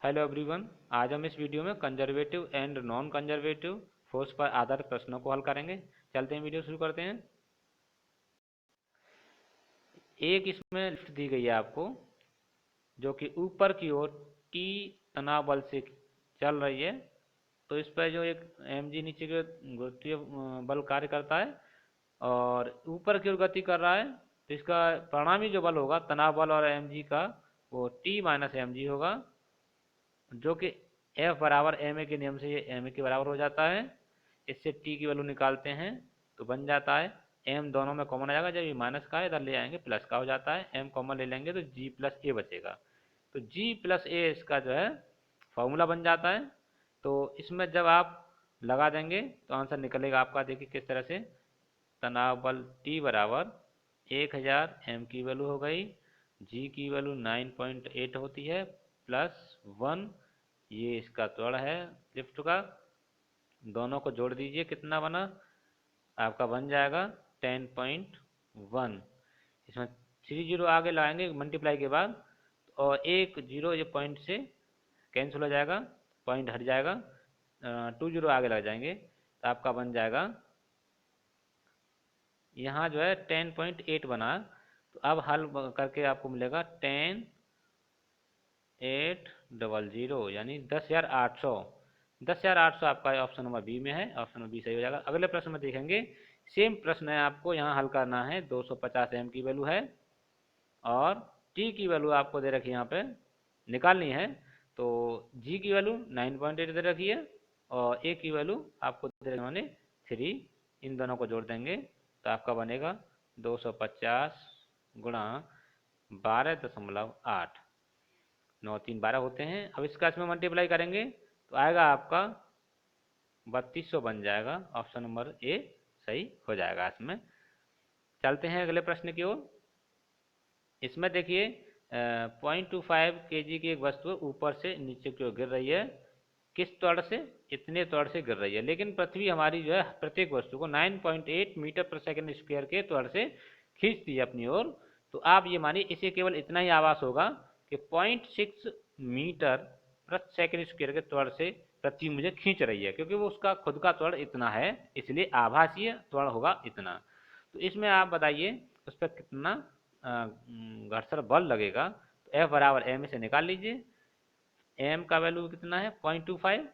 Hello everyone. आज हम इस वीडियो में conservative and non conservative force पर आधारित प्रश्नों को हल करेंगे। चलते हैं, वीडियो शुरू करते हैं। एक इसमें लिफ्ट दी गई है आपको, जो कि ऊपर की ओर टी तनाव बल से चल रही है। तो इस पर जो एक mg नीचे की गुरुत्वीय बल कार्य करता है और ऊपर की ओर गति कर रहा है। तो इसका परिणामी जो बल होगा तनाव बल और mg का, वो T माइनस mg होगा, जो कि F बराबर ma के नियम से ये ma के बराबर हो जाता है। इससे T की वैल्यू निकालते हैं तो बन जाता है m, दोनों में कॉमन आ जाएगा, जब ये माइनस का है इधर ले आएंगे प्लस का हो जाता है, m कॉमन ले लेंगे तो g प्लस a बचेगा। तो g प्लस a इसका जो है फॉर्मूला बन जाता है। तो इसमें जब आप लगा देंगे तो आंसर निकलेगा आपका। देखिए किस तरह से, तनाव बल T बराबर 1000 m की वैल्यू हो गई, g की वैल्यू 9.8 होती है प्लस 1, ये इसका त्वरण है लिफ्ट का। दोनों को जोड़ दीजिए, कितना बना आपका, बन जाएगा 10.1। इसमें 3 जीरो आगे लगाएंगे मल्टीप्लाई के बाद, और एक जीरो ये पॉइंट से कैंसिल हो जाएगा, पॉइंट हट जाएगा, 2 जीरो आगे लग जाएंगे तो आपका बन जाएगा, यहाँ जो है 10.8 बना। तो अब हल करके आपको मिलेगा 10,800 यानी 10,800। 10,800 आपका ऑप्शन नंबर बी में है, ऑप्शन नंबर बी सही हो जाएगा। अगले प्रश्न में देखेंगे, सेम प्रश्न है, आपको यहाँ हल करना है। 250 m की वैल्यू है और t की वैल्यू आपको दे रखी है, यहाँ पे निकालनी है। तो g की वैल्यू 9.8 दे रखी है और a की वैल्यू आपको दे रखी है 3। इन दोनों को जोड़ देंगे तो आपका बनेगा 250 गुणा 12.8, 9 3 12 होते हैं। अब इसका इसमें मल्टीप्लाई करेंगे तो आएगा आपका 3200 बन जाएगा। ऑप्शन नंबर ए सही हो जाएगा इसमें। चलते हैं अगले प्रश्न की ओर। इसमें देखिए 0.25 kg की एक वस्तु ऊपर से नीचे की ओर गिर रही है। किस त्वरण से, इतने त्वरण से गिर रही है, लेकिन पृथ्वी हमारी जो है प्रत्येक वस्तु को 9.8 मीटर पर सेकंड स्क्वायर के त्वरण से खींचती है अपनी ओर। तो आप ये मानिए इसे केवल इतना ही आभास होगा कि 0.6 मीटर प्रति सेकंड स्क्वायर के त्वरण से पृथ्वी मुझे खींच रही है, क्योंकि वो उसका खुद का त्वरण इतना है, इसलिए आभासीय त्वरण होगा इतना। तो इसमें आप बताइए उस पर कितना घर्षण बल लगेगा। तो F बराबर m से निकाल लीजिए। m का वैल्यू कितना है 0.25,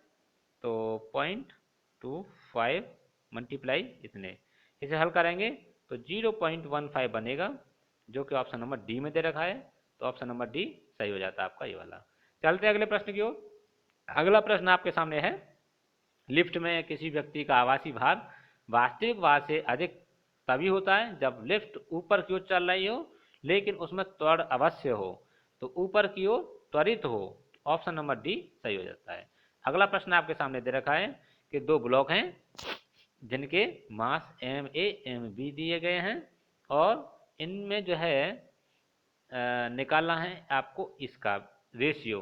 तो 0.25 मल्टीप्लाई इतने, इसे हल करेंगे तो 0.15 बनेगा, जो कि ऑप्शन नंबर डी में दे रखा है। तो ऑप्शन नंबर डी सही हो जाता है आपका ये वाला। चलते हैं अगले प्रश्न की ओर। अगला प्रश्न आपके सामने है, लिफ्ट में किसी व्यक्ति का आभासी भार वास्तविक भार से अधिक तभी होता है जब लिफ्ट ऊपर की ओर चल रही हो लेकिन उसमें त्वरण अवश्य हो, तो ऊपर की ओर त्वरित हो। ऑप्शन नंबर डी सही हो जाता है। अगला प्रश्न आपके सामने दे रखा है कि दो ब्लॉक हैं जिनके मास ma mb दिए गए हैं और इनमें जो है निकालना है आपको इसका रेशियो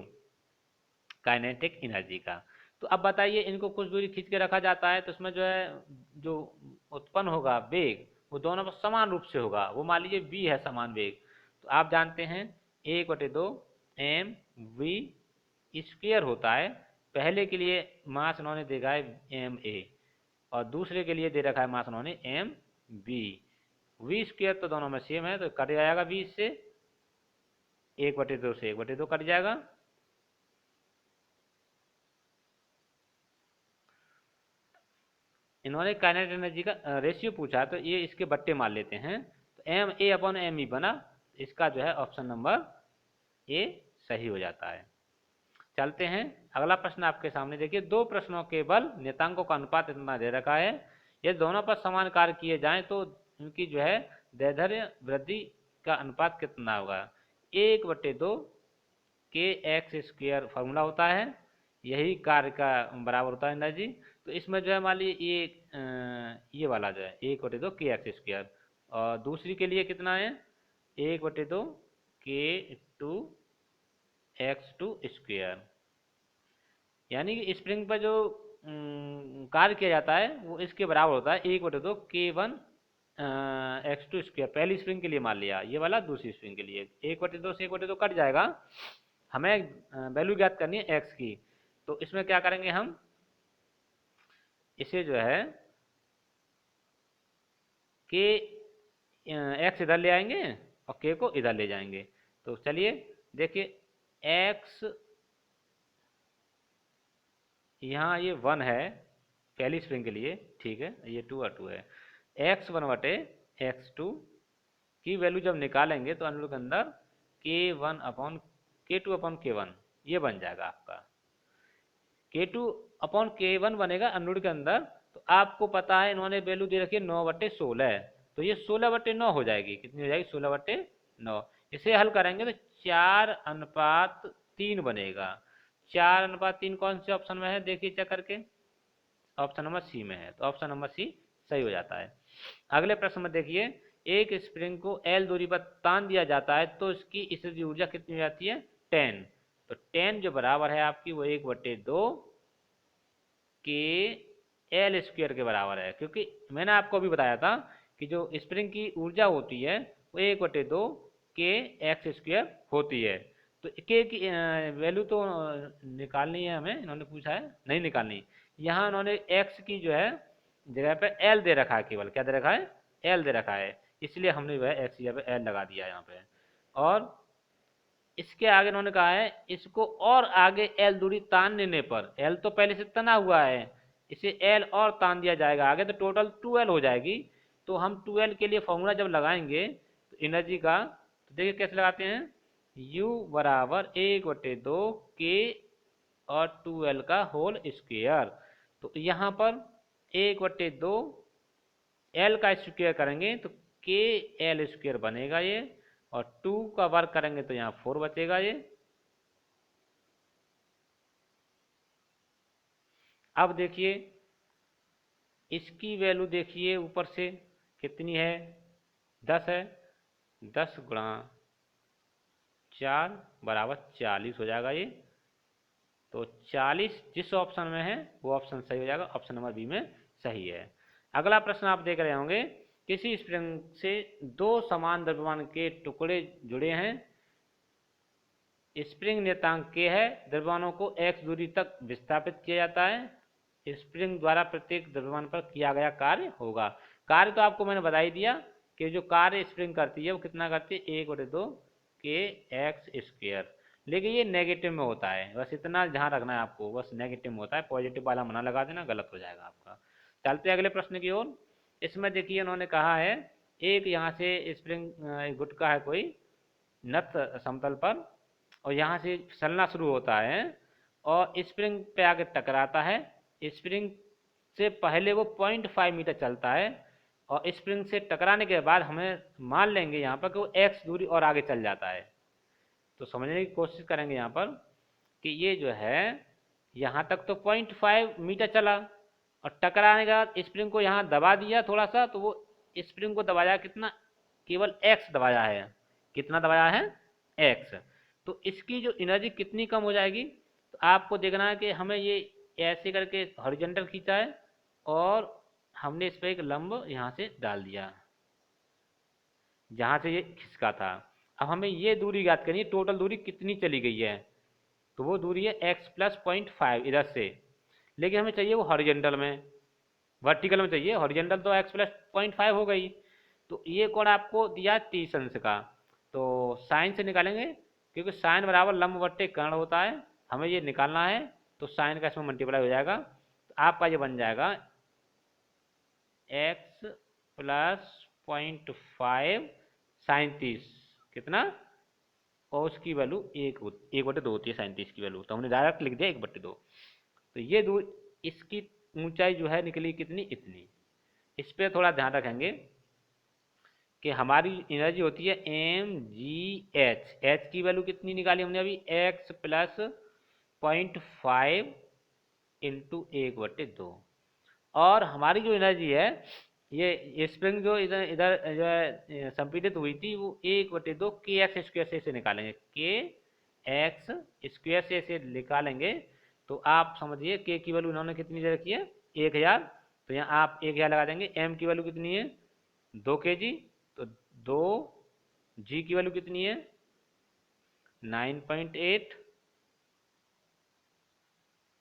काइनेटिक एनर्जी का। तो अब बताइए, इनको कुछ दूरी खींच के रखा जाता है तो इसमें जो है जो उत्पन्न होगा वेग, वो दोनों पर समान रूप से होगा। वो मान लीजिए v है समान वेग, तो आप जानते हैं 1/2 mv स्क्वायर होता है। पहले के लिए मास उन्होंने देखा है ma और दूसरे के लिए दे रखा है मास उन्होंने mv। v स्क्वायर तो दोनों में सेम है, तो कट जाएगा 20 से, 1/2 से 1/2 कट जाएगा। इन्होंने काइनेटिक एनर्जी का रेशियो पूछा, तो ये इसके बट्टे मान लेते हैं। तो M A upon M E बना, इसका जो है ऑप्शन नंबर ए सही हो जाता है। चलते हैं अगला प्रश्न आपके सामने। देखिए, दो प्रश्नों के बल नियतांकों का अनुपात इतना दे रखा है, ये दोनों पर समान कार्य किए जाएं तो इनकी जो है दैर्ध्य वृद्धि का अनुपात कितना होगा। 1/2 के एक्स स्क्वायर फॉर्मूला होता है, यही कार्य का बराबर होता है एनर्जी। तो इसमें जो है मान लीजिए ये वाला जो है 1/2 के एक्स स्क्वायर, और दूसरी के लिए कितना है 1/2 के 2 एक्स 2 स्क्वायर। यानी कि स्प्रिंग पर जो कार्य किया जाता है वो इसके बराबर होता है 1/2 k1 x2 स्क्वायर। पहली स्प्रिंग के लिए मान लिया ये वाला, दूसरी स्प्रिंग के लिए 1/2 से 1/2 कट जाएगा, हमें वैल्यू ज्ञात करनी है एक्स की। तो इसमें क्या करेंगे हम, इसे जो है के एक्स इधर ले आएंगे और के को इधर ले जाएंगे। तो चलिए देखिए, एक्स यहाँ ये 1 है पहली स्प्रिंग के लिए, ठीक है, ये 2 और 2 है। x1 बटे x2 की वैल्यू जब निकालेंगे तो अनुरूप के अंदर k1 upon k2 upon k1 ये बन जाएगा आपका। k2 अपॉन k1 बनेगा अनुरूप के अंदर। तो आपको पता है इन्होंने वैल्यू दे रखी है 9 बटे 16, तो ये 16 बटे 9 हो जाएगी। कितनी हो जाएगी? 16 बटे 9। इसे हल करेंगे तो 4:3 बनेगा। 4:3 कौन से ऑप्शन में है देखिए चेक करके, ऑप्शन नंबर सी में है, तो ऑप्शन नंबर सी सही हो जाता है। अगले प्रश्न में देखिए, एक स्प्रिंग को एल दूरी पर तान दिया जाता है तो इसकी स्थितिज ऊर्जा कितनी हो जाती है? 10। तो 10 जो बराबर है आपकी वो 1/2 के एल स्क्वायर के बराबर है, क्योंकि मैंने आपको अभी बताया था कि जो स्प्रिंग की ऊर्जा होती है वो 1/2 के एक्स स्क्वायर होती है। तो के की वैल्यू तो निकालनी है हमें, इन्होंने पूछा है, नहीं निकालनी। यहाँ इन्होंने एक्स की जो है जगह पे एल दे रखा है, केवल क्या दे रखा है? एल दे रखा है, इसलिए हमने जो है एक्स की जगह पे एल लगा दिया यहाँ पे। और इसके आगे इन्होंने कहा है इसको और आगे एल दूरी तान देने पर, एल तो पहले से तना हुआ है, इसे एल और तान दिया जाएगा आगे तो टोटल 2L हो जाएगी। तो हम 2L के लिए फॉर्मूला जब लगाएंगे तो एनर्जी का, तो देखिए कैसे लगाते हैं, U बराबर 1/2 के और 2L का होल स्क्वायर। तो यहाँ पर 1/2 L का स्क्वायर करेंगे तो के एल स्क्वायर बनेगा ये, और 2 का वर्ग करेंगे तो यहाँ 4 बचेगा ये। अब देखिए इसकी वैल्यू देखिए ऊपर से कितनी है? 10 है, 10 गुणा 4 बराबर 40 हो जाएगा ये। तो 40 जिस ऑप्शन में है वो ऑप्शन सही हो जाएगा, ऑप्शन नंबर बी में सही है। अगला प्रश्न आप देख रहे होंगे, किसी स्प्रिंग से 2 समान द्रव्यमान के टुकड़े जुड़े हैं, स्प्रिंग नियतांक K है, द्रव्यमानों को x दूरी तक विस्थापित किया जाता है, स्प्रिंग द्वारा प्रत्येक द्रव्यमान पर किया गया कार्य होगा। कार्य तो आपको मैंने बता ही दिया कि जो कार्य स्प्रिंग करती है वो कितना करती है? 1/2 के एक्स स्क्वायर। लेकिन ये नेगेटिव में होता है, बस इतना ध्यान रखना है आपको, बस नेगेटिव में होता है, पॉजिटिव वाला मना लगा देना, गलत हो जाएगा आपका। चलते हैं अगले प्रश्न की ओर। इसमें देखिए उन्होंने कहा है एक यहाँ से स्प्रिंग गुटका है कोई नत समतल पर, और यहाँ से चलना शुरू होता है और स्प्रिंग पे आके टकराता है। स्प्रिंग से पहले वो 0.5 मीटर चलता है और स्प्रिंग से टकराने के बाद हमें मान लेंगे यहाँ पर कि वो x दूरी और आगे चल जाता है। तो समझने की कोशिश करेंगे यहाँ पर कि ये जो है यहाँ तक तो 0.5 मीटर चला और टकराने के बाद स्प्रिंग को यहाँ दबा दिया थोड़ा सा, तो वो स्प्रिंग को दबाया कितना? केवल x दबाया है। कितना दबाया है? x। तो इसकी जो एनर्जी कितनी कम हो जाएगी? तो आपको देखना है कि हमें ये ऐसे करके हॉरिजॉन्टल खींचा है और हमने इस पर एक लंब यहाँ से डाल दिया जहाँ से ये खिसका था। अब हमें ये दूरी ज्ञात करनी है, टोटल दूरी कितनी चली गई है? तो वो दूरी है x प्लस 0.5 इधर से, लेकिन हमें चाहिए वो हॉरिजॉन्टल में, वर्टिकल में चाहिए। हॉरिजॉन्टल तो x प्लस 0.5 हो गई। तो ये कोण आपको दिया 30 अंश का, तो साइन से निकालेंगे क्योंकि साइन बराबर लंब बट्टे कर्ण होता है, हमें ये निकालना है। तो साइन का इसमें मल्टीप्लाई हो जाएगा, तो आपका ये बन जाएगा x प्लस 0.5 साइन 30 कितना, और उसकी वैल्यू 1/2 होती है साइन 30 की वैल्यू, तो हमने डायरेक्ट लिख दिया 1/2। तो ये दूर इसकी ऊंचाई जो है निकली कितनी? इतनी। इस पर थोड़ा ध्यान रखेंगे कि हमारी एनर्जी होती है mgh, h की वैल्यू कितनी निकाली हमने अभी? x plus 0.5 into 1/2। और हमारी जो एनर्जी है ये स्प्रिंग जो इधर इधर जो है संपीड़ित हुई थी वो 1/2 के एक्स स्क्वायर से इसे निकालेंगे, के एक्स स्क्वायर से इसे निकालेंगे। तो आप समझिए के की वैल्यू इन्होंने कितनी दे रखी है? 1000। तो यहाँ आप 1000 लगा देंगे। एम की वैल्यू कितनी है? 2 kg। तो 2 जी की वैल्यू कितनी है? 9.8।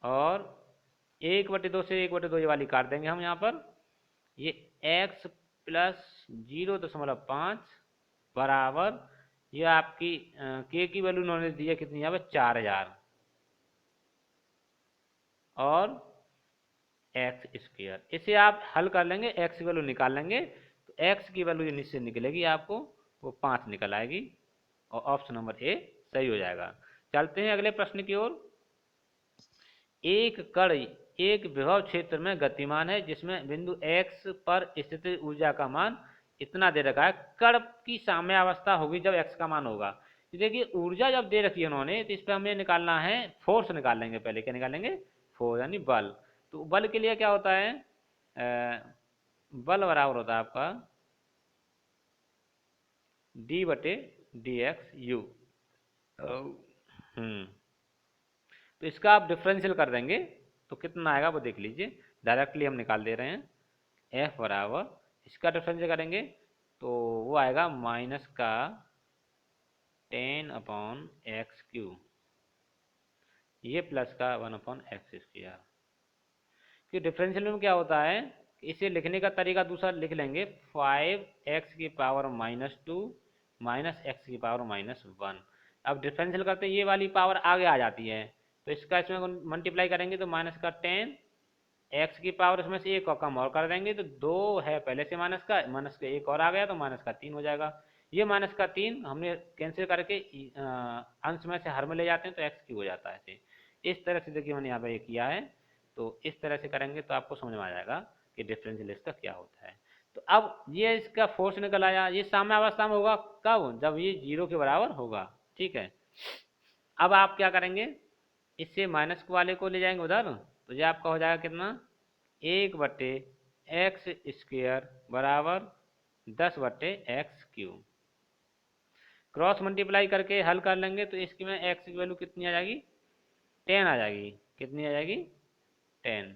और 1/2 से 1/2 ये वाली काट देंगे हम यहाँ पर। ये x प्लस 0.5 बराबर, ये आपकी k की वैल्यू उन्होंने दी है कितनी यहाँ पे 4000 और एक्स स्क्वायर। इसे आप हल कर लेंगे, एक्स की वैल्यू निकाल लेंगे तो एक्स की वैल्यू नीचे निकलेगी आपको, वो 5 निकल आएगी और ऑप्शन नंबर ए सही हो जाएगा। चलते हैं अगले प्रश्न की ओर। एक कण एक विभव क्षेत्र में गतिमान है जिसमें बिंदु x पर स्थित ऊर्जा का मान इतना दे रखा है। कण की साम्यावस्था होगी जब x का मान होगा। तो देखिए ऊर्जा जब दे रखी है उन्होंने, तो इस पर हमें निकालना है, फोर्स निकाल लेंगे पहले। क्या निकालेंगे? फोर्स यानी बल। तो बल के लिए क्या होता है? बल बराबर होता है आपका d/dx u। तो इसका आप डिफरेंशियल कर देंगे तो कितना आएगा वो देख लीजिए। डायरेक्टली हम निकाल दे रहे हैं। F बराबर, इसका डिफरेंशियल करेंगे तो वो आएगा माइनस का 10/x³, ये प्लस का 1/x²। कि डिफरेंशियल में क्या होता है, इसे लिखने का तरीका दूसरा लिख लेंगे, 5x⁻² माइनस x⁻−1। अब डिफरेंशियल करते ये वाली पावर आगे आ जाती है, तो इसका इसमें मल्टीप्लाई करेंगे तो माइनस का 10, एक्स की पावर इसमें से एक और कम और कर देंगे तो 2 है पहले से माइनस का एक और आ गया तो माइनस का 3 हो जाएगा। ये माइनस का 3 हमने कैंसिल करके अंश में से हर में ले जाते हैं तो x³ हो जाता है। ऐसे इस तरह से देखिए मैंने यहाँ पे किया है, तो इस तरह से करेंगे तो आपको समझ में आ जाएगा कि डिफरेंशियल इसका क्या होता है। तो अब ये इसका फोर्स निकल आया, ये साम्यावस्था में होगा कब? जब ये 0 के बराबर होगा। ठीक है, अब आप क्या करेंगे, इससे माइनस वाले को ले जाएंगे उधर, तो ये आपका हो जाएगा कितना, 1/x² बराबर 10/x³। क्रॉस मल्टीप्लाई करके हल कर लेंगे तो इसकी में x की वैल्यू कितनी आ जाएगी, 10 आ जाएगी। कितनी आ जाएगी? 10।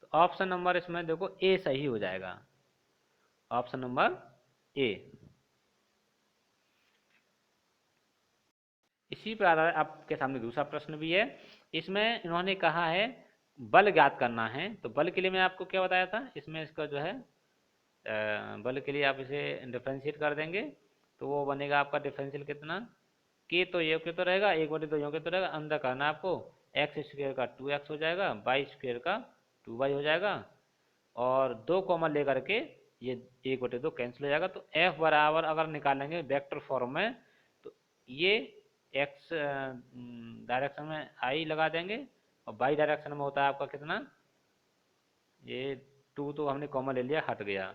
तो ऑप्शन नंबर इसमें देखो ए सही हो जाएगा, ऑप्शन नंबर ए। इसी पर आपके सामने दूसरा प्रश्न भी है। इसमें इन्होंने कहा है बल ज्ञात करना है। तो बल के लिए मैं आपको क्या बताया था, इसमें इसका जो है बल के लिए आप इसे डिफ्रेंशिएट कर देंगे तो वो बनेगा आपका डिफरेंशियल कितना, के तो ये के तो रहेगा, 1/2 यो के तो रहेगा, अंदर करना आपको x² का 2x हो जाएगा, y² का 2y हो जाएगा, और 2 कॉमन लेकर के ये 1/2 कैंसिल हो जाएगा। तो f बराबर अगर निकालेंगे वेक्टर फॉर्म में तो ये x डायरेक्शन में i लगा देंगे और y डायरेक्शन में होता है आपका कितना, ये 2 तो हमने कॉमन ले लिया, हट गया,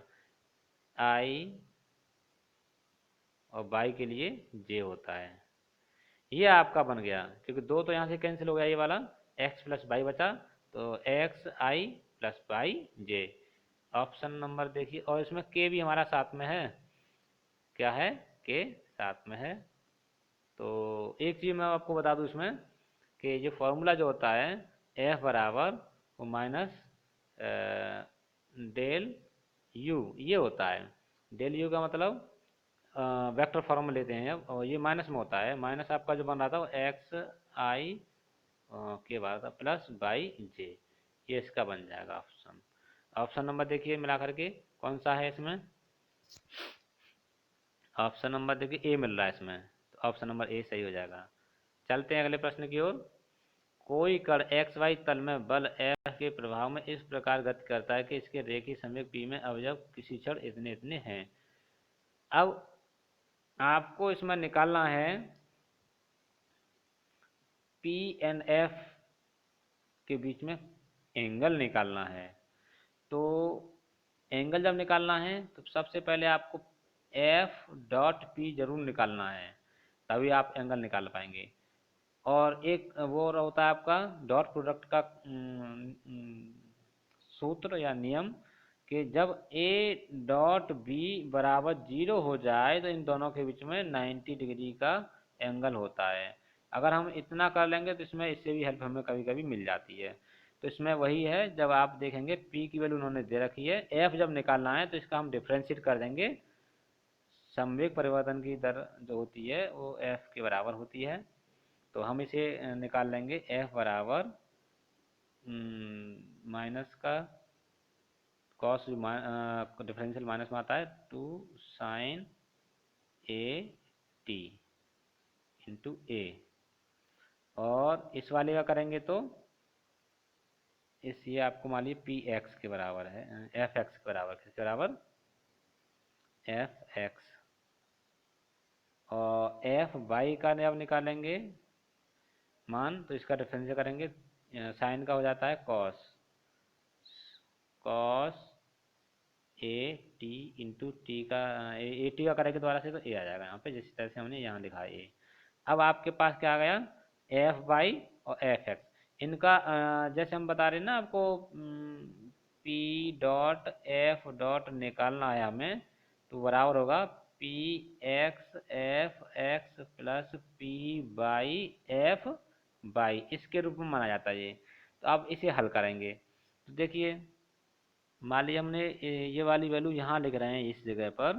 i और y के लिए j होता है। ये आपका बन गया, क्योंकि 2 तो यहाँ से कैंसिल हो गया, ये वाला x प्लस y बचा, तो xi plus yj। Option number देखिए, और इसमें k भी हमारा साथ में है, क्या है, k साथ में है। तो एक चीज़ मैं आपको बता दूं इसमें कि ये फॉर्मूला जो होता है f बराबर वो माइनस डेल u ये होता है। डेल u का मतलब वेक्टर फॉर्म में लेते हैं अब, और ये माइनस में होता है। माइनस आपका जो बन रहा था वो xi के बाद प्लस yj, ये इसका बन जाएगा ऑप्शन। ऑप्शन नंबर देखिए मिला करके कौन सा है इसमें, ऑप्शन नंबर देखिए ए मिल रहा है इसमें, तो ऑप्शन नंबर ए सही हो जाएगा। चलते हैं अगले प्रश्न की ओर। कोई कण एक्स वाई तल में बल F के प्रभाव में इस प्रकार गति करता है कि इसके रेखीय संवेग P में अवयव किसी क्षण इतने इतने हैं। अब आपको इसमें निकालना है P एंड F के बीच में एंगल निकालना है। तो एंगल जब निकालना है तो सबसे पहले आपको F.P जरूर निकालना है, तभी आप एंगल निकाल पाएंगे। और एक वो होता है आपका डॉट प्रोडक्ट का सूत्र या नियम, कि जब A.B बराबर 0 हो जाए तो इन दोनों के बीच में 90 डिग्री का एंगल होता है। अगर हम इतना कर लेंगे तो इसमें इससे भी हेल्प हमें कभी कभी मिल जाती है। तो इसमें वही है, जब आप देखेंगे P की वैल्यू उन्होंने दे रखी है, F जब निकालना है तो इसका हम डिफ्रेंशिएट कर देंगे। संवेग परिवर्तन की दर जो होती है वो F के बराबर होती है, तो हम इसे निकाल लेंगे F बराबर माइनस का कॉस डिफरेंशियल माइनस में आता है 2 साइन ए टी इंटू ए, और इस वाले का करेंगे तो ये आपको मान लीजिए पी एक्स के बराबर है, एफ एक्स के बराबर, किसके बराबर, एफ एक्स। और एफ वाई का जब निकालेंगे मान तो इसका डिफरेंशियल करेंगे, साइन का हो जाता है cos, cos A T into T का ए टी का करेंगे दोबारा से तो ए आ जाएगा यहाँ पे, जिस तरह से हमने यहाँ लिखा है ए। अब आपके पास क्या आ गया, एफ वाई और एफ एक्स, इनका जैसे हम बता रहे हैं ना आपको, पी डॉट एफ डॉट निकालना है हमें, तो बराबर होगा P x F x plus P by F by, इसके रूप में माना जाता है ये। तो अब इसे हल करेंगे तो देखिए, मान लीजिए हमने ये वाली वैल्यू यहाँ लिख रहे हैं इस जगह पर,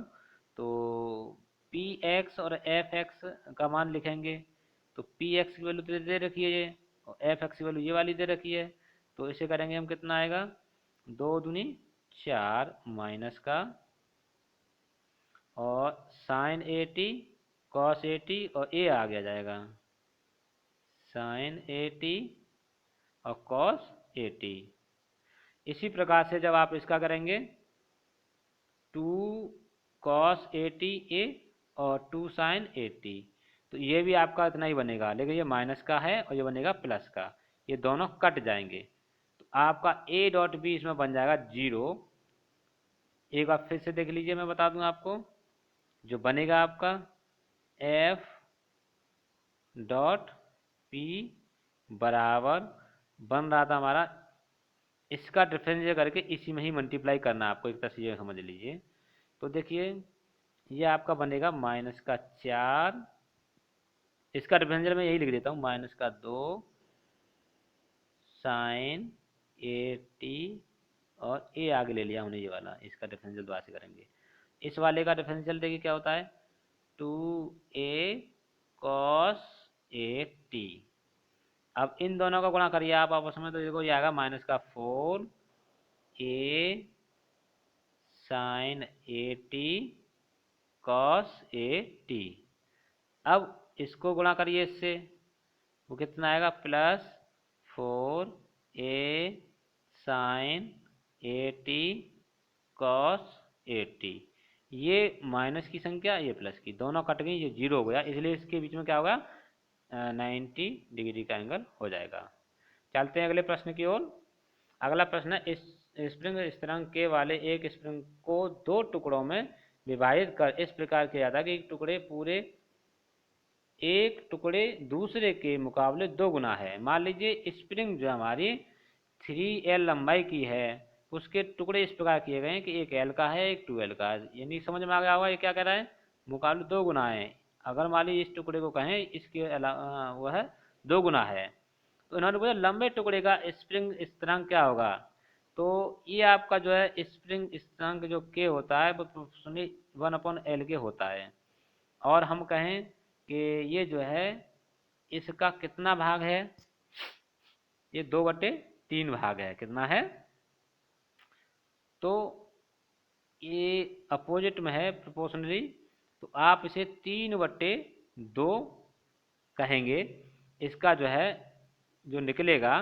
तो पी एक्स और एफ एक्स का मान लिखेंगे, तो पी एक्स की वैल्यू तो दे रखी है ये, और एफ एक्स की वैल्यू ये वाली दे रखी है, तो इसे करेंगे हम, कितना आएगा, 2 दूनी 4 माइनस का, और sine A T cos A T, और ए आ गया जाएगा साइन ए टी और कॉस ए टी। इसी प्रकार से जब आप इसका करेंगे 2 कॉस ए टी ए और 2 साइन ए टी, तो ये भी आपका इतना ही बनेगा, लेकिन ये माइनस का है और ये बनेगा प्लस का, ये दोनों कट जाएंगे, तो आपका ए डॉट बी इसमें बन जाएगा 0। एक बार फिर से देख लीजिए, मैं बता दूं आपको, जो बनेगा आपका एफ डॉट पी बराबर बन रहा था हमारा, इसका डिफरेंशियल करके इसी में ही मल्टीप्लाई करना है आपको, एक तरह से ये समझ लीजिए। तो देखिए ये आपका बनेगा माइनस का 4, इसका डिफरेंशियल मैं यही लिख देता हूँ, माइनस का 2 साइन ए टी, और ए आगे ले लिया हमने ये वाला, इसका डिफरेंशियल दोबारा से करेंगे। इस वाले का डिफरेंशियल देखिए क्या होता है, 2a कॉस ए टी। अब इन दोनों का गुणा करिए आप आपस में, तो देखो ये आएगा माइनस का 4 a sine A T cos A t. अब इसको गुणा करिए इससे, वो कितना आएगा, plus 4 a sine A T cos A t. ये माइनस की संख्या, ये प्लस की, दोनों कट गई, ये 0 हो गया, इसलिए इसके बीच में क्या होगा, 90 डिग्री का एंगल हो जाएगा। चलते हैं अगले प्रश्न की ओर। अगला प्रश्न है, इस स्प्रिंग स्थिरांक के वाले एक स्प्रिंग को 2 टुकड़ों में विभाजित कर इस प्रकार किया जाता है कि एक टुकड़े दूसरे के मुकाबले 2 गुना है। मान लीजिए स्प्रिंग जो हमारी 3L लंबाई की है, उसके टुकड़े इस प्रकार किए गए हैं कि एक L का है एक 2L का है, यानी समझ में आ गया होगा ये क्या कह रहा है, मुकाबले 2 गुना है। अगर मान लीजिए इस टुकड़े को कहें इसके अलावा वह 2 गुना है, तो इन्होंने बोला लंबे टुकड़े का स्प्रिंग स्थिरांक क्या होगा। तो ये आपका जो है स्प्रिंग स्थिरांक जो K होता है वो प्रोपोर्शनली 1/L के होता है, और हम कहें कि ये जो है इसका कितना भाग है, ये 2/3 भाग है, कितना है, तो ये अपोजिट में है प्रोपोर्शनली, तो आप इसे 3/2 कहेंगे। इसका जो है जो निकलेगा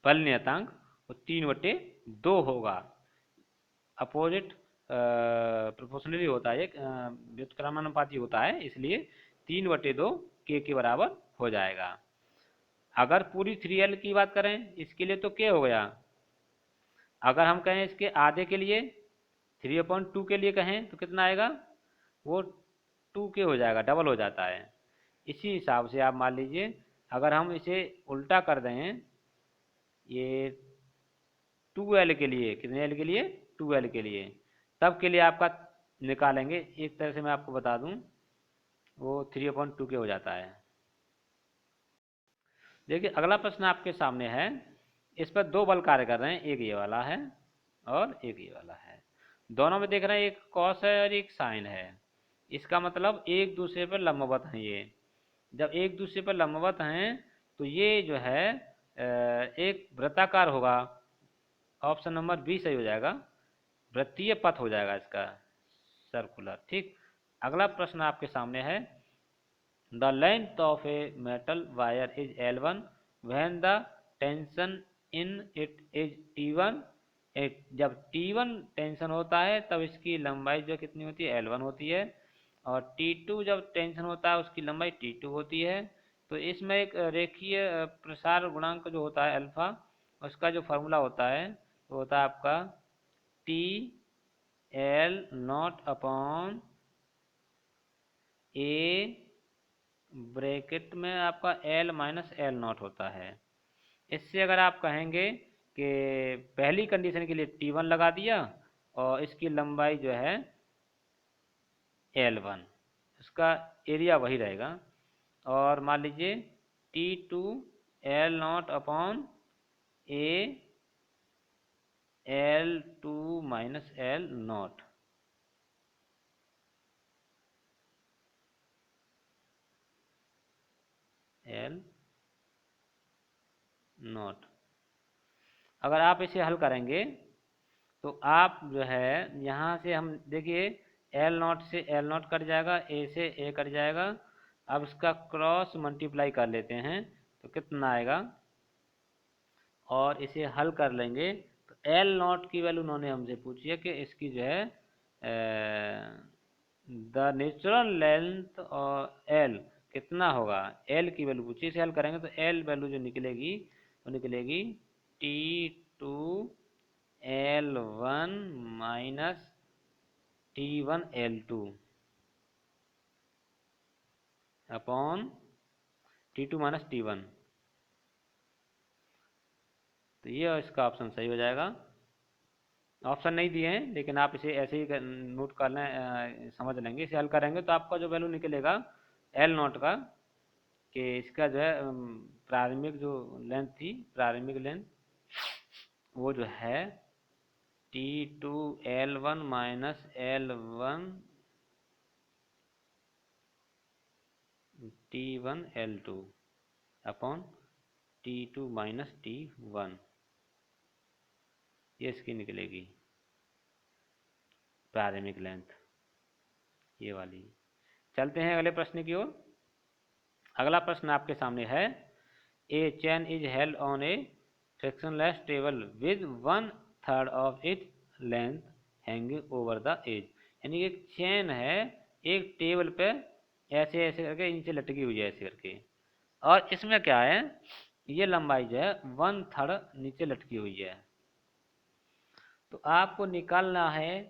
बल नियतांक वो 3/2 होगा, अपोजिट प्रोपोर्शनली होता है, व्युत्क्रमानुपाती होता है, इसलिए 3/2 के बराबर हो जाएगा। अगर पूरी 3L की बात करें इसके लिए तो K हो गया, अगर हम कहें इसके आधे के लिए 3/2 के लिए कहें तो कितना आएगा, वो 2K हो जाएगा, डबल हो जाता है। इसी हिसाब से आप मान लीजिए अगर हम इसे उल्टा कर दें, ये 2L के लिए, कितने L के लिए, 2L के लिए, तब के लिए आपका निकालेंगे, एक तरह से मैं आपको बता दूं, वो 3/2 हो जाता है। देखिए अगला प्रश्न आपके सामने है, इस पर 2 बल कार्य कर रहे हैं, एक ये वाला है और एक ये वाला है, दोनों में देख रहे हैं एक कॉस है और एक साइन है। इसका मतलब एक दूसरे पर लंबवत हैं, ये जब एक दूसरे पर लंबवत हैं तो ये जो है एक वृत्ताकार होगा, ऑप्शन नंबर बी सही हो जाएगा, वृत्तीय पथ हो जाएगा इसका, सर्कुलर। ठीक, अगला प्रश्न आपके सामने है, the length of a metal wire is L1 when the tension in it is T1। जब T1 टेंशन होता है तब इसकी लंबाई जो कितनी होती है, L1 होती है, और T2 जब टेंशन होता है उसकी लंबाई T2 होती है। तो इसमें एक रेखीय प्रसार गुणांक जो होता है अल्फा, उसका जो फार्मूला होता है वो होता है आपका T L not upon A bracket में आपका एल माइनस एल नॉट होता है। इससे अगर आप कहेंगे कि पहली कंडीशन के लिए T1 लगा दिया और इसकी लंबाई जो है L1, इसका एरिया वही रहेगा, और मान लीजिए T2 L not upon A L2 minus L not. L not अगर आप इसे हल करेंगे तो आप जो है यहाँ से हम देखिए एल नॉट से एल नॉट कट जाएगा, ए से ए कट जाएगा। अब इसका क्रॉस मल्टीप्लाई कर लेते हैं तो कितना आएगा, और इसे हल कर लेंगे तो एल नॉट की वैल्यू उन्होंने हमसे पूछी है कि इसकी जो है द नेचुरल लेंथ और एल कितना होगा, एल की वैल्यू पूछी, इसे हल करेंगे तो एल वैल्यू जो निकलेगी वो निकलेगी T2 L1 minus T1 L2 upon T2 minus T1। तो ये इसका ऑप्शन सही हो जाएगा। ऑप्शन नहीं दिए हैं लेकिन आप इसे ऐसे ही नोट कर लें, समझ लेंगे। इसे हल करेंगे तो आपका जो वैल्यू निकलेगा एल नॉट का, कि इसका जो है प्रारंभिक जो लेंथ थी, प्रारंभिक लेंथ वो जो है T2 L1 minus L1 T1 L2 upon T2 minus T1, ये इसकी निकलेगी प्रारंभिक लेंथ, ये वाली। चलते हैं अगले प्रश्न की ओर। अगला प्रश्न आपके सामने है, a chain is held on a frictionless table with 1/3 of its length hanging over the edge. यानी एक चेन है एक टेबल पे ऐसे ऐसे करके नीचे लटकी हुई है ऐसे करके, और इसमें क्या है, ये लंबाई जो है 1/3 नीचे लटकी हुई है। तो आपको निकालना है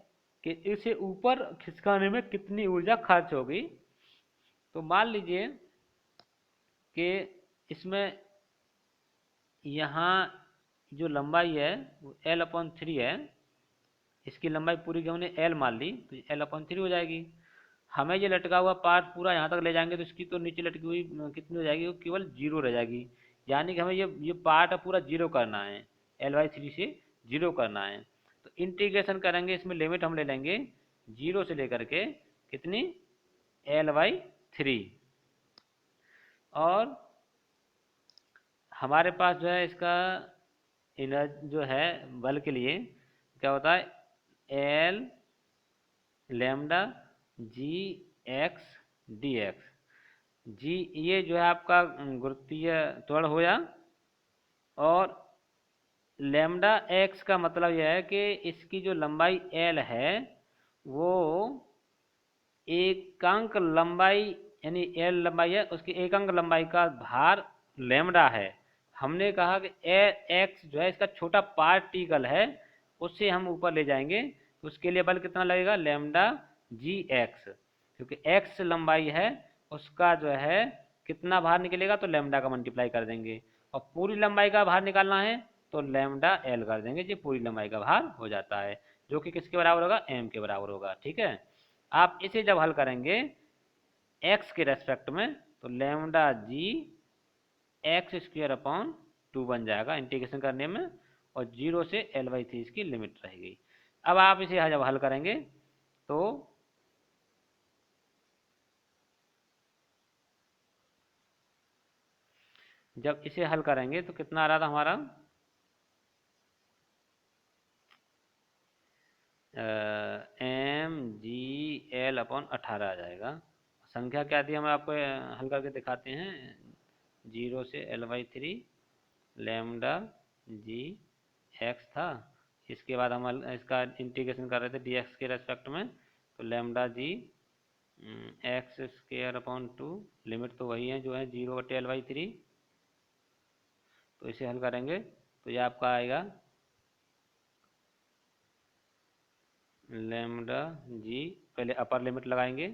कि इसे ऊपर खिसकाने में कितनी ऊर्जा खर्च होगी। तो मान लीजिए कि इसमें यहाँ जो लंबाई है वो L/3 है, इसकी लंबाई पूरी की हमने L मान ली तो L/3 हो जाएगी। हमें ये लटका हुआ पार्ट पूरा यहाँ तक ले जाएंगे तो इसकी तो नीचे लटकी हुई कितनी हो जाएगी, वो केवल 0 रह जाएगी। यानी कि हमें ये पार्ट पूरा 0 करना है, L/3 से 0 करना है। तो इंटीग्रेशन करेंगे, इसमें लिमिट हम ले लेंगे 0 से लेकर के कितनी, L/3, और हमारे पास जो है इसका एनर्जी जो है बल के लिए क्या होता है, एल लैम्डा जी एक्स डी एक्स। जी ये जो है आपका गुरुत्वीय त्वरण होया, और लैम्डा एक्स का मतलब यह है कि इसकी जो लंबाई एल है वो एकांक लंबाई, यानी एल लंबाई है उसकी एकांक लंबाई का भार लैम्डा है। हमने कहा कि एक्स जो है इसका छोटा पार्टिकल है, उससे हम ऊपर ले जाएंगे, उसके लिए बल कितना लगेगा, लैम्डा जी एक्स, क्योंकि एक्स लंबाई है उसका जो है कितना भार निकलेगा तो लैम्डा का मल्टीप्लाई कर देंगे, और पूरी लंबाई का भार निकालना है तो लैम्डा एल कर देंगे, जी पूरी लंबाई का भार हो जाता है, जो कि किसके बराबर होगा, एम के बराबर होगा। ठीक है, आप इसे जब हल करेंगे एक्स के रेस्पेक्ट में तो लैम्डा जी एक्स स्क्वायर अपॉन 2 बन जाएगा इंटीग्रेशन करने में, और 0 से L/3 इसकी लिमिट रहेगी। अब आप इसे जब हल करेंगे तो जब इसे हल करेंगे तो कितना आ रहा था हमारा, mgl/18 आ जाएगा। संख्या क्या थी, हम आपको हल करके दिखाते हैं। 0 से l/3 लैम्डा जी एक्स था। इसके बाद हम इसका इंटीग्रेशन कर रहे थे dx के रेस्पेक्ट में, तो लैम्डा जी x²/2, लिमिट तो वही है जो है 0/l/3। तो इसे हल करेंगे तो ये आपका आएगा लैम्डा जी, पहले अपर लिमिट लगाएंगे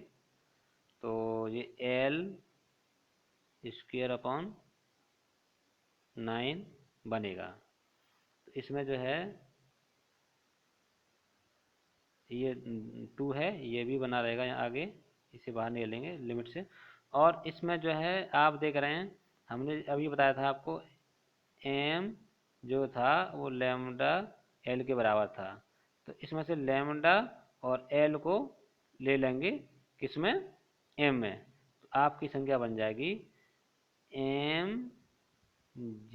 तो ये l²/9 बनेगा। तो इसमें जो है ये 2 है, ये भी बना रहेगा यहाँ आगे, इसे बाहर निकालेंगे लिमिट से। और इसमें जो है आप देख रहे हैं, हमने अभी बताया था आपको m जो था वो लैम्डा l के बराबर था। तो इसमें से लैम्डा और l को ले लेंगे किसमें, m में। तो आपकी संख्या बन जाएगी m g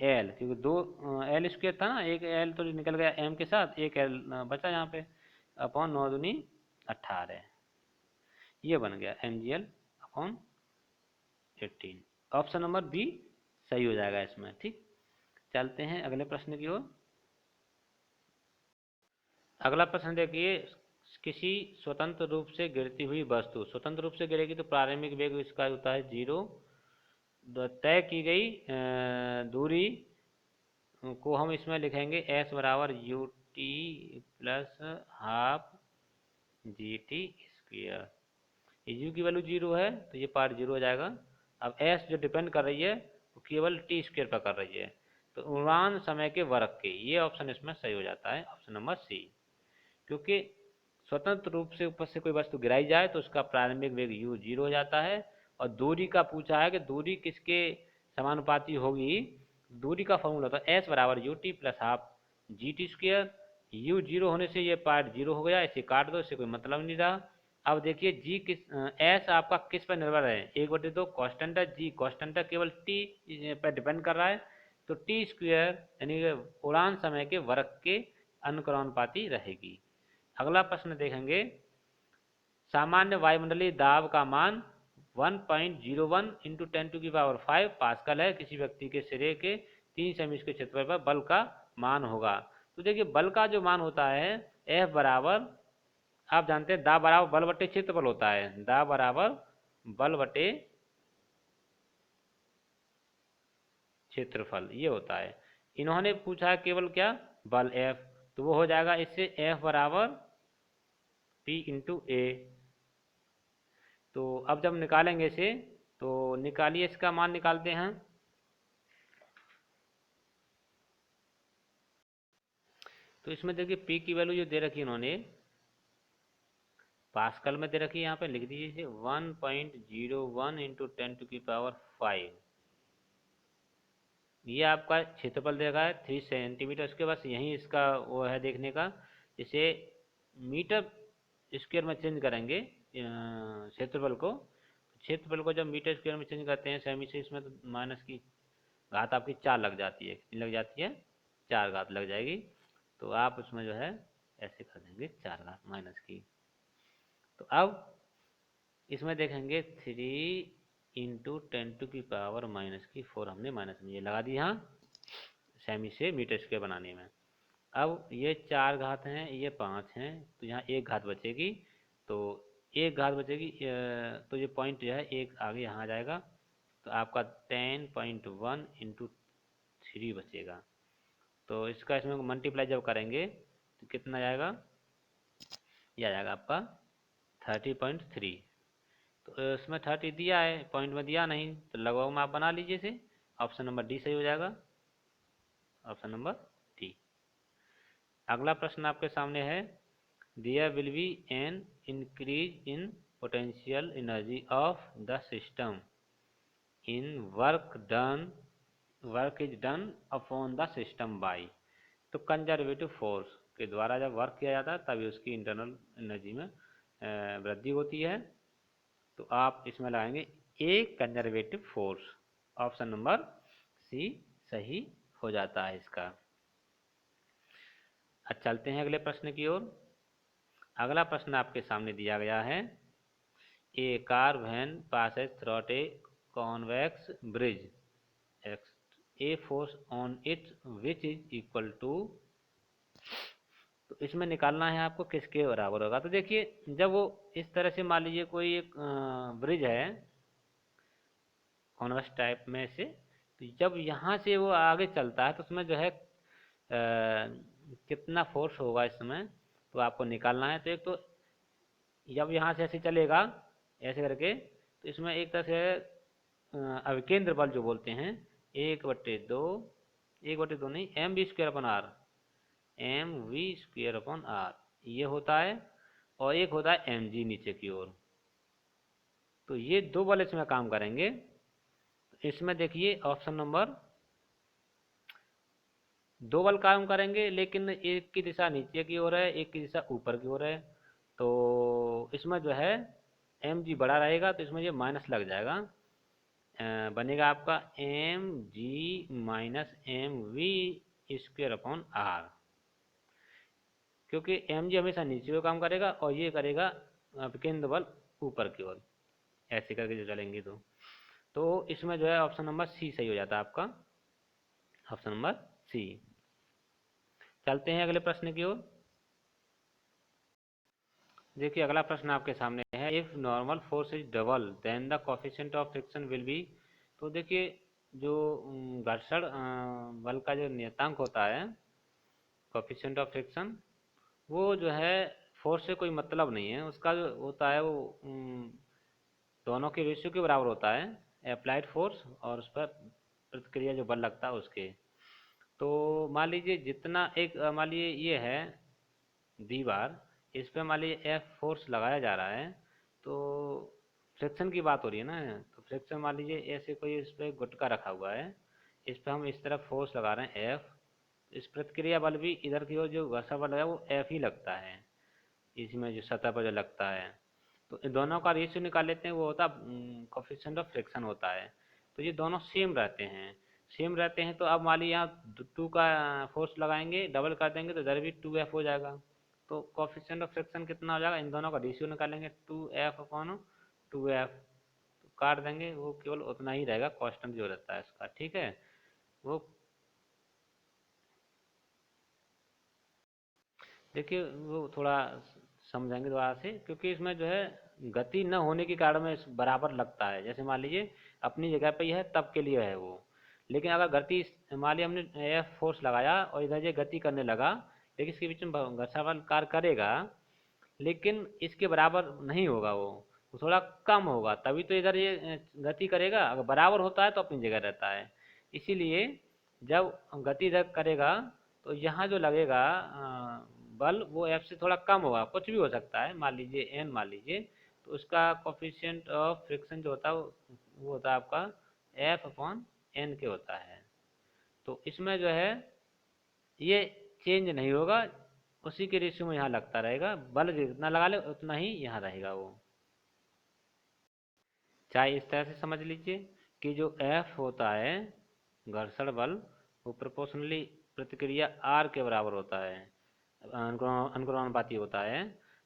l, क्योंकि दो l² था ना, एक l तो निकल गया m के साथ, एक l बचा यहाँ पे, अपॉन 9 दूनी 18, ये बन गया mgl/18। ऑप्शन नंबर बी सही हो जाएगा इसमें। ठीक, चलते हैं अगले प्रश्न की ओर। अगला प्रश्न देखिए, किसी स्वतंत्र रूप से गिरती हुई वस्तु, स्वतंत्र रूप से गिरेगी तो प्रारंभिक वेग इसका होता है 0। तय की गई दूरी को हम इसमें लिखेंगे s/ut+12 g2। की वैल्यू 0 है तो ये पार्ट 0 हो जाएगा। अब s जो डिपेंड कर रही है वो केवल t² पर कर रही है, तो उड़ान समय के वर्ग के, ये ऑप्शन इसमें सही हो जाता है, ऑप्शन नंबर सी। क्योंकि स्वतंत्र रूप से ऊपर से कोई वस्तु गिराई जाए तो उसका प्रारंभिक वेग u 0 हो जाता है। और दूरी का पूछा है कि दूरी किसके समानुपाती होगी, दूरी का फॉर्मूला था s/ut+12 u 0 होने से ये पार्ट 0 हो गया, इसे काट दो, इससे कोई मतलब नहीं रहा। अब देखिए जी किस एस आपका किस पर निर्भर है, 1/2 कांस्टेंट है, जी कांस्टेंट है, केवल टी पर डिपेंड कर रहा है। तो t² यानी उड़ान समय के वर्ग के अनुक्रमानुपाती रहेगी। अगला प्रश्न देखेंगे, सामान्य वायुमंडलीय दाब का मान 1.01 × 10⁵ पास्कल है। किसी व्यक्ति के सिरे के 3 सेमी के क्षेत्रफल पर बल का मान होगा। तो देखिए बल का जो मान होता है F बराबर, आप जानते हैं दाब बराबर बल बटे क्षेत्रफल होता है, दाब बराबर बल बटे क्षेत्रफल, ये होता है। इन्होंने पूछा है केवल क्या, बल F, तो वो हो जाएगा इससे F बराबर P × A। तो अब जब निकालेंगे इसे, तो निकालिए, इसका मान निकालते हैं। तो इसमें देखिए P की वैल्यू जो दे रखी है इन्होंने, पास्कल में दे रखी है, यहाँ पे लिख दीजिए 1.01 × 10⁵। ये आपका क्षेत्रफल देगा है 3 सेंटीमीटर, उसके बाद यहीं इसका वो है देखने का। इसे मीटर स्क्वायर में चेंज करेंगे क्षेत्रफल को। क्षेत्रफल को जब मीटर स्क्वायर में चेंज करते हैं सेमी से, इसमें तो माइनस की घात आपकी 4 लग जाती है, कितनी लग जाती है, 4 घात लग जाएगी। तो आप उसमें जो है ऐसे कर देंगे 4 घात माइनस की। तो अब इसमें देखेंगे 3 × 10⁻⁻⁴ हमने माइनस में ये लगा दी यहाँ सेमी से मीटर स्क्वायर बनाने में। अब ये 4 घात हैं, ये 5 हैं, तो यहाँ 1 घात बचेगी। तो 1 घात बचेगी, तो ये पॉइंट जो है एक आगे यहाँ आ जाएगा। तो आपका 10.1 × 3 बचेगा। तो इसका इसमें मल्टीप्लाई जब करेंगे तो कितना जाएगा, यह आ जाएगा आपका 30.3। तो इसमें 30 दिया है, पॉइंट में दिया नहीं, तो लगभग में आप बना लीजिए इसे, ऑप्शन नंबर डी सही हो जाएगा, ऑप्शन नंबर डी। अगला प्रश्न आपके सामने है, there will be an increase in potential energy of the system in work is done upon the system by. तो कंजर्वेटिव फोर्स के द्वारा जब वर्क किया जाता है तभी उसकी इंटरनल एनर्जी में वृद्धि होती है। तो आप इसमें लगाएंगे a conservative force. Option number C सही हो जाता है इसका। अब चलते हैं अगले प्रश्न की ओर। अगला प्रश्न आपके सामने दिया गया है, a car van passes through a convex bridge, a force on it which is equal to, तो इसमें निकालना है आपको किसके बराबर होगा। तो देखिए जब वो इस तरह से मान लीजिए कोई एक ब्रिज है कॉन्वेक्स टाइप में से, तो जब यहाँ से वो आगे चलता है तो उसमें जो है कितना फोर्स होगा इसमें, तो आपको निकालना है। तो एक तो जब यहाँ से ऐसे चलेगा ऐसे करके, तो इसमें एक तरह से अविकेंद्र बल जो बोलते हैं, 1/2, 1/2 नहीं, mv² mv² ये होता है, और एक होता है mg नीचे की ओर। तो ये दो बल इसमें काम करेंगे। इसमें देखिए ऑप्शन नंबर, दो बल काम करेंगे लेकिन एक की दिशा नीचे की ओर है, एक की दिशा ऊपर की ओर है। तो इसमें जो है mg बड़ा रहेगा, तो इसमें ये माइनस लग जाएगा, बनेगा आपका mg माइनस mv²/r, क्योंकि mg हमेशा नीचे को काम करेगा और ये करेगा केंद्र बल ऊपर की ओर, ऐसे करके जो चलेंगे। तो इसमें जो है ऑप्शन नंबर सी सही हो जाता है आपका, ऑप्शन नंबर सी। चलते हैं अगले प्रश्न की ओर। देखिए अगला प्रश्न आपके सामने है, if normal force is double then the coefficient of friction will be. तो देखिए जो घर्षण बल का जो नियतांक होता है, कोफिशिएंट ऑफ फ्रिक्शन, वो जो है फोर्स से कोई मतलब नहीं है, उसका जो होता है वो दोनों के रेशियो के बराबर होता है, अप्लाइड फोर्स और उस पर प्रतिक्रिया जो बल लगता है उसके। तो मान लीजिए जितना एक मान लीजिए ये है दीवार, इस पे मान लीजिए एफ फोर्स लगाया जा रहा है, तो फ्रिक्शन की बात हो रही है ना, तो फ्रिक्शन मान लीजिए ऐसे कोई इस पे गुटका रखा हुआ है, इस पे हम इस तरफ फोर्स लगा रहे हैं एफ, इस प्रतिक्रिया बल भी इधर की ओर जो घर्षण बल है वो एफ ही लगता है, इसमें जो सतह पर जो लगता है। तो इन दोनों का रेशियो निकाल लेते हैं, वो होता है कोफिशिएंट ऑफ फ्रिक्शन होता है। तो ये दोनों सेम रहते हैं, सेम रहते हैं, तो अब मान लीजिए यहाँ 2 का फोर्स लगाएंगे, डबल कर देंगे तो इधर भी 2f हो जाएगा। तो कोफिशिएंट ऑफ फ्रिक्शन कितना हो जाएगा, इन दोनों का रेशियो निकालेंगे 2f/2f, तो काट देंगे, वो केवल उतना ही रहेगा, कांस्टेंट जो रहता है इसका, ठीक है। वो देखिए वो थोड़ा समझेंगे दोबारा से, क्योंकि इसमें जो है गति न होने के कारण में बराबर लगता है। जैसे मान लीजिए अपनी जगह पे ही है तब के लिए है वो, लेकिन अगर गति मान लीजिए हमने एफ फोर्स लगाया और इधर ये गति करने लगा, लेकिन इसके बीच में घर्षण बल कार्य करेगा, लेकिन इसके बराबर नहीं होगा, वो थोड़ा कम होगा, तभी तो इधर ये गति करेगा। अगर बराबर होता है तो अपनी जगह रहता है। इसीलिए जब गति इधर करेगा तो यहाँ जो लगेगा बल वो एफ से थोड़ा कम होगा, कुछ भी हो सकता है, मान लीजिए एन मान लीजिए, तो उसका कोफिशिएंट ऑफ फ्रिक्शन जो होता है वो होता है आपका F/n के होता है। तो इसमें जो है ये चेंज नहीं होगा, उसी के रेशियो में यहाँ लगता रहेगा, बल जितना लगा ले उतना ही यहाँ रहेगा वो। चाहे इस तरह से समझ लीजिए कि जो F होता है घर्षण बल, वो प्रोपोर्शनली प्रतिक्रिया R के बराबर होता है, अनुक्रमानुपाती होता है।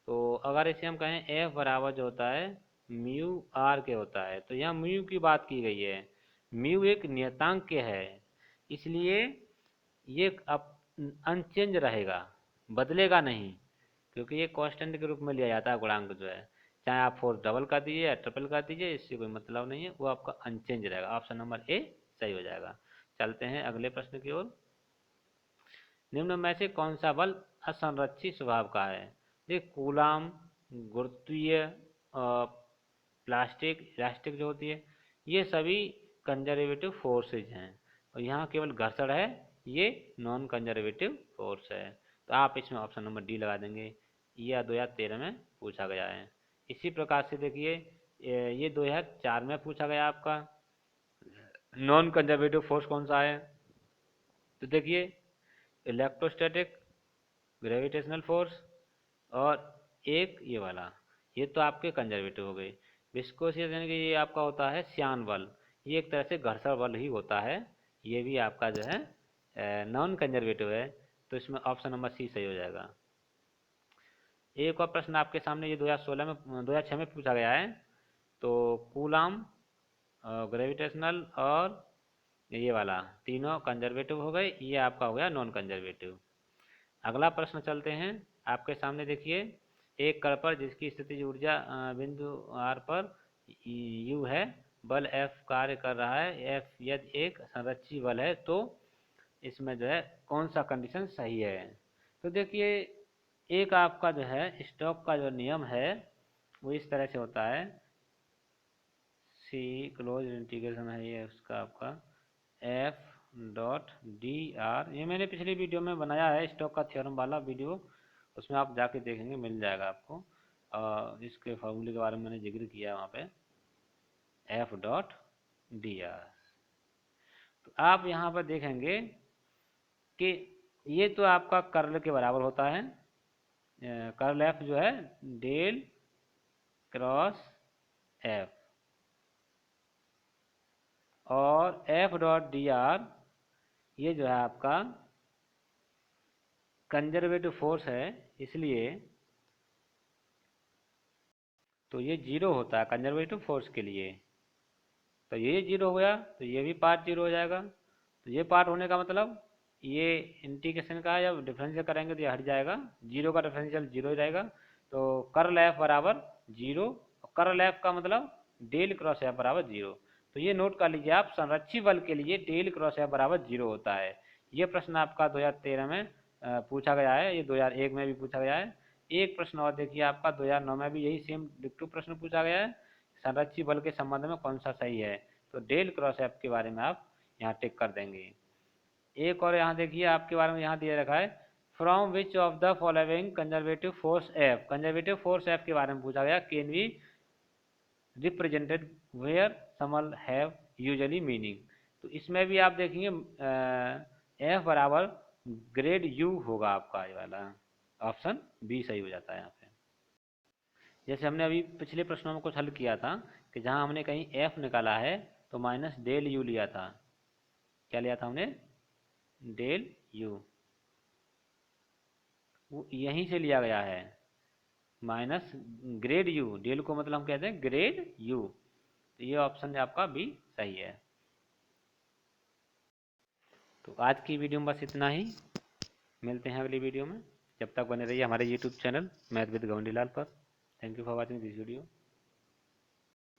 तो अगर इसे हम कहें F बराबर जो होता है म्यू R के होता है, तो यहाँ म्यू की बात की गई है, म्यू एक नियतांक के है, इसलिए ये अब अनचेंज रहेगा, बदलेगा नहीं, क्योंकि ये कांस्टेंट के रूप में लिया जाता है गुणांक जो है, चाहे आप फोर्स डबल कर दीजिए या ट्रिपल कर दीजिए, इससे कोई मतलब नहीं है, वो आपका अनचेंज रहेगा। ऑप्शन नंबर ए सही हो जाएगा। चलते हैं अगले प्रश्न की ओर। निम्न में से कौन सा बल असंरक्षित स्वभाव का है। ये कूलाम, गुरुत्वीय, प्लास्टिक, इलास्टिक जो होती है, ये सभी कंजर्वेटिव फोर्सेज हैं, और यहाँ केवल घर्षण है, ये नॉन कंजर्वेटिव फोर्स है। तो आप इसमें ऑप्शन नंबर डी लगा देंगे, यह 2013 में पूछा गया है। इसी प्रकार से देखिए ये 2004 में पूछा गया आपका, नॉन कंजर्वेटिव फोर्स कौन सा है। तो देखिए इलेक्ट्रोस्टैटिक, ग्रेविटेशनल फोर्स, और एक ये वाला, ये तो आपके कंजर्वेटिव हो गए। विस्कोसियस यानी कि ये आपका होता है श्यान बल, ये एक तरह से घर्षण बल ही होता है। ये भी आपका जो है नॉन कंजर्वेटिव है, तो इसमें ऑप्शन नंबर सी सही हो जाएगा। एक और प्रश्न आपके सामने ये 2006 में पूछा गया है। तो कूलाम, ग्रेविटेशनल और ये वाला तीनों कंजर्वेटिव हो गए, ये आपका हो गया नॉन कंजर्वेटिव। अगला प्रश्न चलते हैं आपके सामने। देखिए, एक कण पर जिसकी स्थितिज ऊर्जा बिंदु आर पर यू है, बल एफ कार्य कर रहा है, एफ यदि एक संरक्षी बल है, तो इसमें जो है कौन सा कंडीशन सही है। तो देखिए, एक आपका जो है स्टोक्स का जो नियम है वो इस तरह से होता है, सी क्लोज इंटीग्रेशन है ये उसका आपका एफ डॉट डी आर। ये मैंने पिछली वीडियो में बनाया है स्टोक्स का थ्योरम वाला वीडियो, उसमें आप जाके देखेंगे, मिल जाएगा आपको। इसके फॉर्मूले के बारे में मैंने जिक्र किया वहाँ पे, एफ डॉट डी आर। तो आप यहाँ पर देखेंगे कि ये तो आपका कर्ल के बराबर होता है। कर्ल एफ जो है डेल क्रॉस एफ, और एफ डॉट डी आर ये जो है आपका कंजर्वेटिव फोर्स है, इसलिए तो ये जीरो होता है कंजर्वेटिव फोर्स के लिए। तो ये जीरो हो गया, तो ये भी पार्ट जीरो हो जाएगा। तो ये पार्ट होने का मतलब ये इंटीग्रेशन का जब डिफरेंशियल करेंगे तो ये हट जाएगा, जीरो का डिफरेंशियल जीरो हो जाएगा। तो कर्ल एफ बराबर जीरो, कर्ल एफ का मतलब डेल क्रॉस एफ बराबर जीरो। तो ये नोट कर लीजिए आप, संरक्षी बल के लिए डेल क्रॉस एफ बराबर जीरो होता है। ये प्रश्न आपका 2013 में पूछा गया है, ये 2001 में भी पूछा गया है। एक प्रश्न और देखिए आपका 2009 में भी यही सेम डिक्टो प्रश्न पूछा गया है, संरक्षी बल के संबंध में कौन सा सही है। तो डेल क्रॉस एफ के बारे में आप यहाँ टिक कर देंगे। एक और यहाँ देखिए आपके बारे में यहाँ दिया रखा है, from which of the following conservative force F, conservative force F के बारे में पूछा गया, can be represented where small have usually meaning. तो इसमें भी आप देखेंगे एफ बराबर ग्रेड यू होगा आपका, ये वाला ऑप्शन बी सही हो जाता है यहाँ पे। जैसे हमने अभी पिछले प्रश्नों में कुछ हल किया था कि जहाँ हमने कहीं एफ निकाला है तो माइनस डेल यू लिया था। क्या लिया था हमने? डेल यू, वो यहीं से लिया गया है, माइनस ग्रेड यू, डेल को मतलब हम कहते हैं ग्रेड यू। तो ये ऑप्शन आपका बी सही है। तो आज की वीडियो में बस इतना ही, मिलते हैं अगली वीडियो में। जब तक बने रहिए हमारे यूट्यूब चैनल मैथ विद गौंडीलाल पर। Thank you for watching this video.